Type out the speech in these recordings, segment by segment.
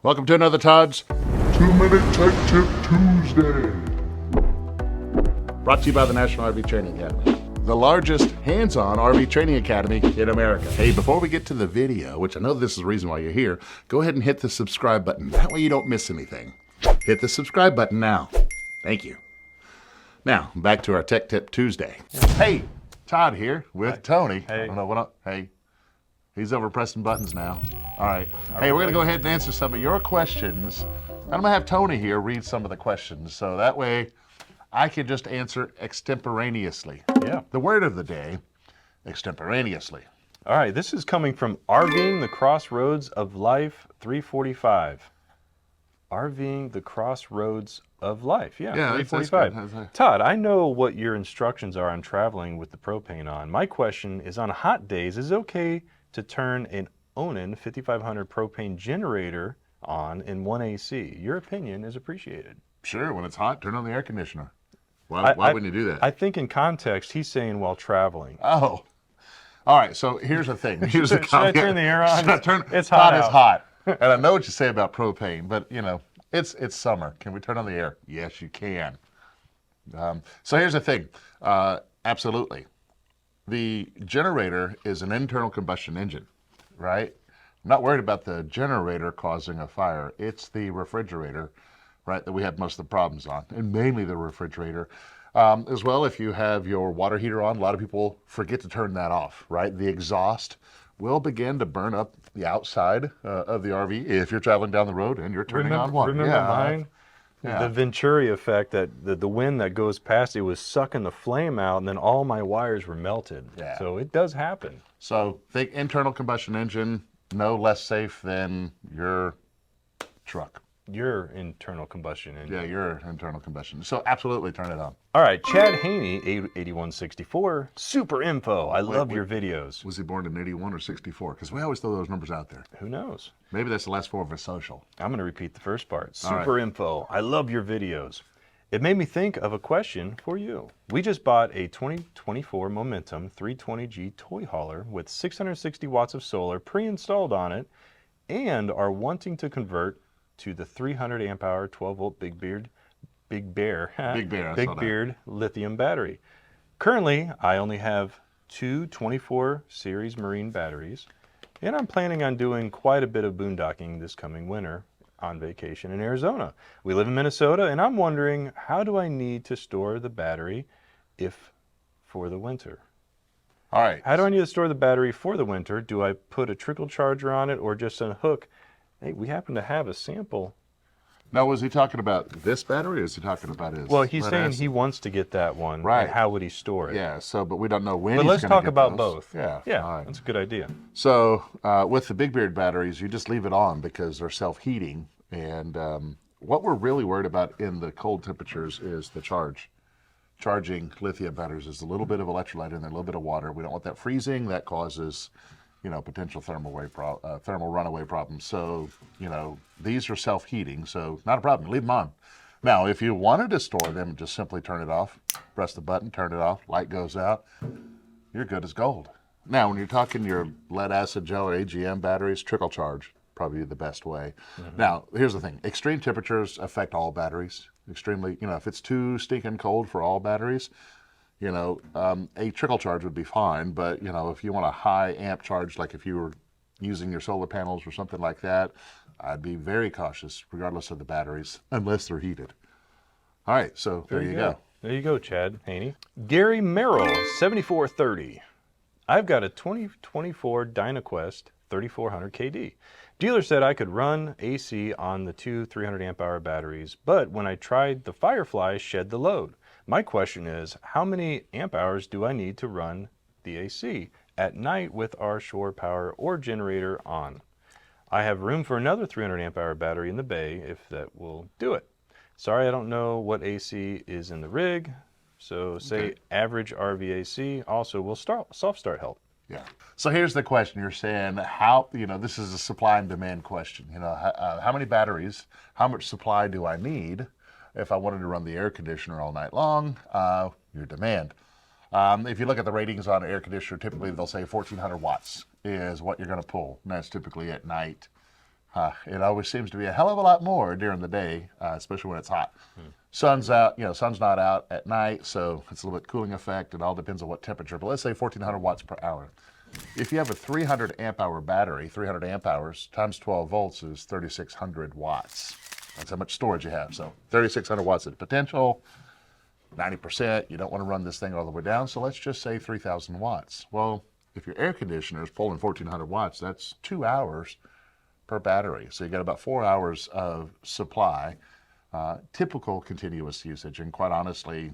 Welcome to another Todd's 2-Minute Tech Tip Tuesday. Brought to you by the National RV Training Academy, the largest hands-on RV training academy in America. Hey, before we get to the video, which I know this is the reason why you're here, go ahead and hit the subscribe button. That way you don't miss anything. Hit the subscribe button now. Thank you. Now, back to our Tech Tip Tuesday. Hey, Todd here with Tony. Hey. I don't know what up. Hey. He's over pressing buttons now. All right. Hey, we're going to go ahead and answer some of your questions. I'm going to have Tony here read some of the questions, so that way I can just answer extemporaneously. Yeah. The word of the day, extemporaneously. All right, this is coming from RVing the Crossroads of Life 345. RVing the Crossroads of Life. Yeah, 345. That's good. Todd, I know what your instructions are on traveling with the propane on. My question is, on hot days, is it okay to turn an Onan 5500 propane generator on in 1 AC? Your opinion is appreciated. Sure, when it's hot, turn on the air conditioner. Why wouldn't you do that? I think in context, he's saying while traveling. Oh. All right, so here's the thing. Here's the Should I turn the air on? It's hot hot. It's out. hot. And I know what you say about propane, but you know, it's summer. Can we turn on the air? Yes, you can. So here's the thing. Absolutely. The generator is an internal combustion engine, right? I'm not worried about the generator causing a fire. It's the refrigerator, right, that we have most of the problems on, and mainly the refrigerator. As well, if you have your water heater on, a lot of people forget to turn that off, right? The exhaust will begin to burn up the outside of the RV if you're traveling down the road and you're turning on one. Remember mine? Yeah. The Venturi effect, that the wind that goes past it was sucking the flame out, and then all my wires were melted. Yeah. So it does happen. So think internal combustion engine, no less safe than your truck. Your internal combustion engine. Yeah, your internal combustion. So absolutely turn it on. All right, Chad Haney, 8164, super info. I love your videos. Was he born in 81 or 64? Because we always throw those numbers out there. Who knows? Maybe that's the last four of his social. I'm going to repeat the first part. All Super right. info. I love your videos. It made me think of a question for you. We just bought a 2024 Momentum 320G toy hauler with 660 watts of solar pre-installed on it, and are wanting to convert to the 300 amp hour 12 volt Big Beard lithium battery. Currently, I only have two 24 series marine batteries, and I'm planning on doing quite a bit of boondocking this coming winter on vacation in Arizona. We live in Minnesota, and I'm wondering, how do I need to store the battery for the winter? All right. How do I need to store the battery for the winter? Do I put a trickle charger on it or just a hook? Hey, we happen to have a sample. Now, was he talking about this battery, or is he talking about his? Well, he's lead saying acid? he wants to get that one. Right. And how would he store it? Yeah. So, but we don't know when. But he's let's gonna talk get about those. both. Yeah. Yeah, All right. that's a good idea. So with the Big Beard batteries, you just leave it on because they're self-heating. And what we're really worried about in the cold temperatures is the charge. Charging lithium batteries is a little bit of electrolyte in there, a little bit of water. We don't want that freezing. That causes, you know, potential thermal runaway problems. So, you know, these are self-heating, so not a problem. Leave them on. Now, if you wanted to store them, just simply turn it off, press the button, turn it off, light goes out, you're good as gold. Now, when you're talking your lead acid gel or AGM batteries, trickle charge, probably the best way. Mm-hmm. Now, here's the thing. Extreme temperatures affect all batteries. Extremely, you know, if it's too stinking cold for all batteries, you know, a trickle charge would be fine. But, you know, if you want a high amp charge, like if you were using your solar panels or something like that, I'd be very cautious, regardless of the batteries, unless they're heated. All right, so there you go. There you go, Chad Haney. Gary Merrill, 7430. I've got a 2024 DynaQuest 3400 KD. Dealer said I could run AC on the two 300 amp hour batteries, but when I tried, the Firefly shed the load. My question is, how many amp hours do I need to run the AC at night with our shore power or generator on? I have room for another 300 amp hour battery in the bay if that will do it. Sorry, I don't know what AC is in the rig, so say Okay. average RVAC. Also, will soft start help? Yeah. So here's the question. You're saying how, you know, this is a supply and demand question. You know, how many batteries, how much supply do I need if I wanted to run the air conditioner all night long? Your demand. If you look at the ratings on an air conditioner, typically they'll say 1,400 watts is what you're going to pull. And that's typically at night It always seems to be a hell of a lot more during the day, especially when it's hot. Sun's out, sun's not out at night, so it's a little bit cooling effect. It all depends on what temperature, but let's say 1400 watts per hour. If you have a 300 amp hour battery, 300 amp hours times 12 volts is 3600 watts. That's how much storage you have. So 3600 watts of potential, 90%. You don't want to run this thing all the way down, so let's just say 3000 watts. Well, if your air conditioner is pulling 1400 watts, that's 2 hours per battery. So you got about 4 hours of supply. Typical continuous usage, and quite honestly,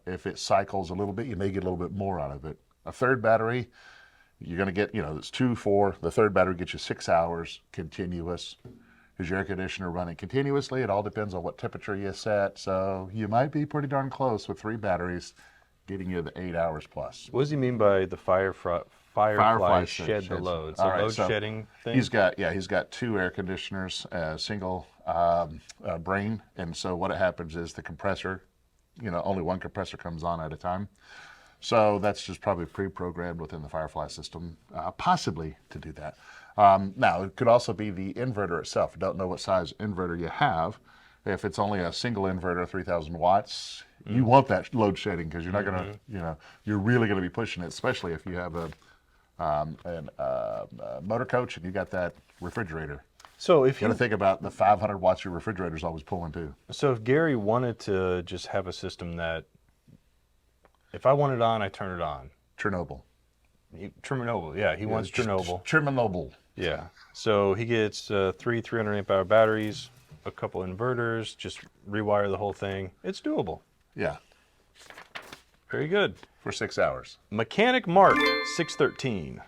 if it cycles a little bit, you may get a little bit more out of it. A third battery, you're going to get, it's 2, 4. The third battery gets you 6 hours continuous. Is your air conditioner running continuously? It all depends on what temperature you set. So you might be pretty darn close with 3 batteries, getting you the 8 hours plus. What does he mean by the firefly shed the load? It's a load shedding thing? He's got 2 air conditioners, single brain, and so what happens is the compressor, only one compressor comes on at a time. So that's just probably pre-programmed within the Firefly system, possibly to do that. Now, it could also be the inverter itself. I don't know what size inverter you have. If it's only a single inverter, 3000 watts, you want that load shedding because you're not going to, you're really going to be pushing it, especially if you have a motor coach and you got that refrigerator. So if you got to think about the 500 watts your refrigerator is always pulling too. So if Gary wanted to just have a system that, if I want it on, I turn it on. Chernobyl, yeah, he wants Chernobyl. Chernobyl. Yeah. So he gets 300 amp hour batteries, a couple inverters, just rewire the whole thing. It's doable. Yeah. Very good. For 6 hours. Mechanic Mark 613.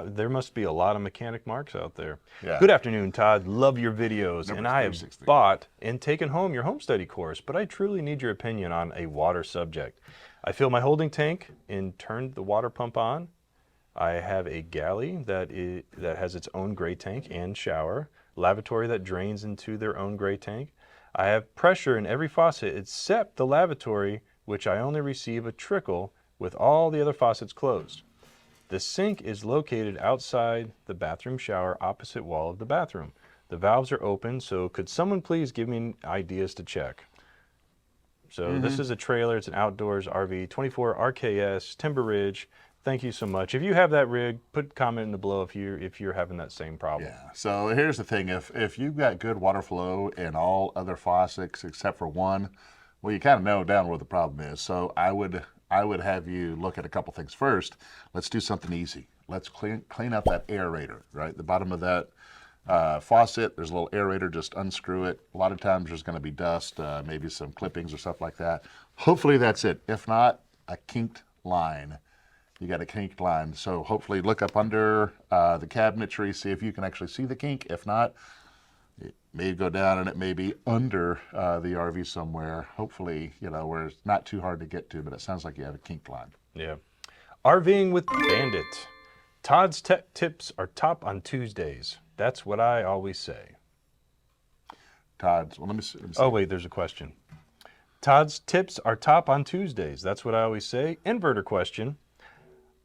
There must be a lot of Mechanic Marks out there. Yeah. Good afternoon, Todd. Love your videos. Number and I have 360. bought and taken home your home study course, but I truly need your opinion on a water subject. I fill my holding tank and turned the water pump on. I have a galley that has its own gray tank and shower, lavatory that drains into their own gray tank. I have pressure in every faucet except the lavatory, which I only receive a trickle with all the other faucets closed. The sink is located outside the bathroom shower, opposite wall of the bathroom. The valves are open, so could someone please give me ideas to check? So this is a trailer. It's an outdoors RV, 24 RKS, Timber Ridge. Thank you so much. If you have that rig, put a comment in the below if you're having that same problem. Yeah. So here's the thing: if you've got good water flow in all other faucets except for one, well, you kind of know down where the problem is. So I would have you look at a couple things. First, let's do something easy. Let's clean out that aerator, right? The bottom of that faucet, there's a little aerator, just unscrew it. A lot of times there's going to be dust, maybe some clippings or stuff like that. Hopefully that's it. If not, a kinked line. You got a kinked line. So hopefully look up under the cabinetry, see if you can actually see the kink. If not, it may go down and it may be under the RV somewhere. Hopefully, where it's not too hard to get to, but it sounds like you have a kinked line. Yeah. RVing with Bandit. Todd's tech tips are top on Tuesdays. That's what I always say. Todd's, well, let me see. Oh, wait, there's a question. Todd's tips are top on Tuesdays. That's what I always say. Inverter question.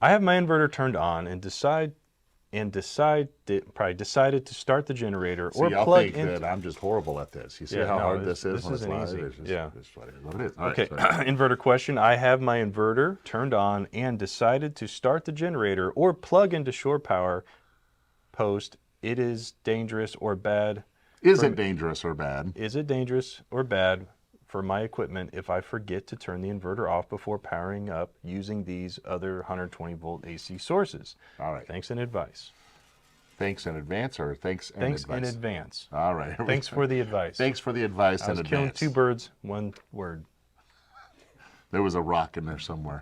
I have my inverter turned on and decided to start the generator or plug in. That I'm just horrible at this. You see how hard this is? This isn't easy. It's what it is. Okay, inverter question. I have my inverter turned on and decided to start the generator or plug into shore power post. It is dangerous or bad. Is it dangerous or bad? Is it dangerous or bad for my equipment if I forget to turn the inverter off before powering up using these other 120 volt AC sources? All right. Thanks in advice. Thanks in advance or thanks in Thanks advice? in advance. All right. Thanks for the advice. Thanks for the advice I in was advance. killing 2 birds, 1 word. There was a rock in there somewhere.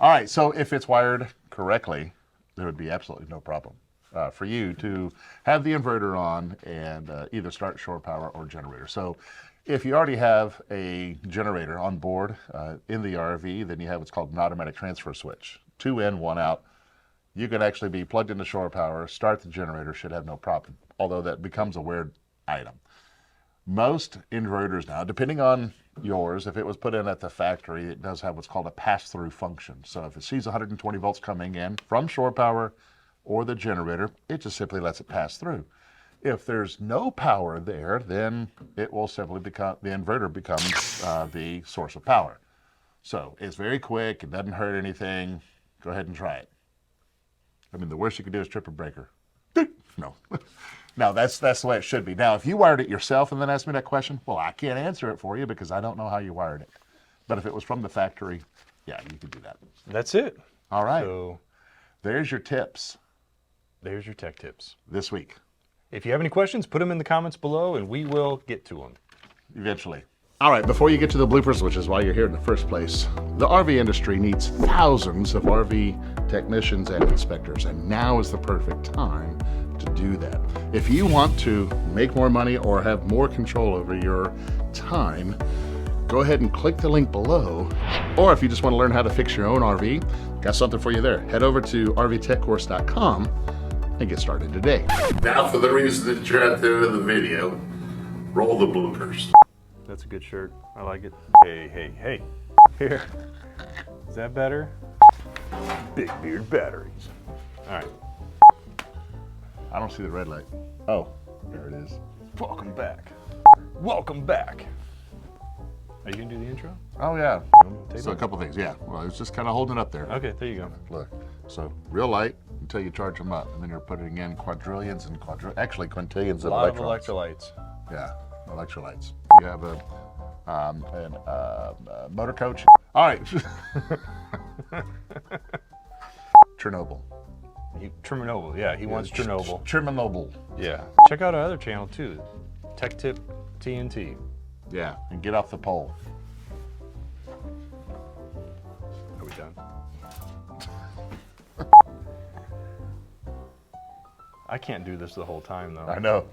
All right. So if it's wired correctly, there would be absolutely no problem for you to have the inverter on and either start shore power or generator. So if you already have a generator on board in the RV, then you have what's called an automatic transfer switch. 2 in, 1 out. You can actually be plugged into shore power, start the generator, should have no problem, although that becomes a weird item. Most inverters now, depending on yours, if it was put in at the factory, it does have what's called a pass-through function. So if it sees 120 volts coming in from shore power or the generator, it just simply lets it pass through. If there's no power there, then it will simply become, the inverter becomes the source of power. So it's very quick, it doesn't hurt anything. Go ahead and try it. I mean, the worst you could do is trip a breaker. No. No, that's the way it should be. Now, if you wired it yourself and then asked me that question, well, I can't answer it for you because I don't know how you wired it. But if it was from the factory, yeah, you could do that. That's it. All right. So there's your tips there's your tech tips. this week. If you have any questions, put them in the comments below and we will get to them. Eventually. All right, before you get to the bloopers, which is why you're here in the first place, the RV industry needs thousands of RV technicians and inspectors, and now is the perfect time to do that. If you want to make more money or have more control over your time, go ahead and click the link below. Or if you just want to learn how to fix your own RV, got something for you there. Head over to rvtechcourse.com and get started today. Now for the reason that you're at the end of the video, roll the bloopers. That's a good shirt. I like it. Hey, hey, hey. Here. Is that better? Big Beard Batteries. All right. I don't see the red light. Oh, there it is. Welcome back. Welcome back. Are you going to do the intro? Oh, yeah. Take So a one. couple things, yeah. Well, it's just kind of holding it up there. Okay, there you go. Look, so real light until you charge them up, and then you're putting in quadrillions and actually quintillions A of lot of electrons. electrolytes. Yeah, electrolytes. You have a motor coach. All right. Chernobyl. Chernobyl, yeah, he wants Chernobyl. Chernobyl. Yeah. Check out our other channel too, Tech Tip TNT. Yeah, and get off the pole. Are we done? I can't do this the whole time though. I know.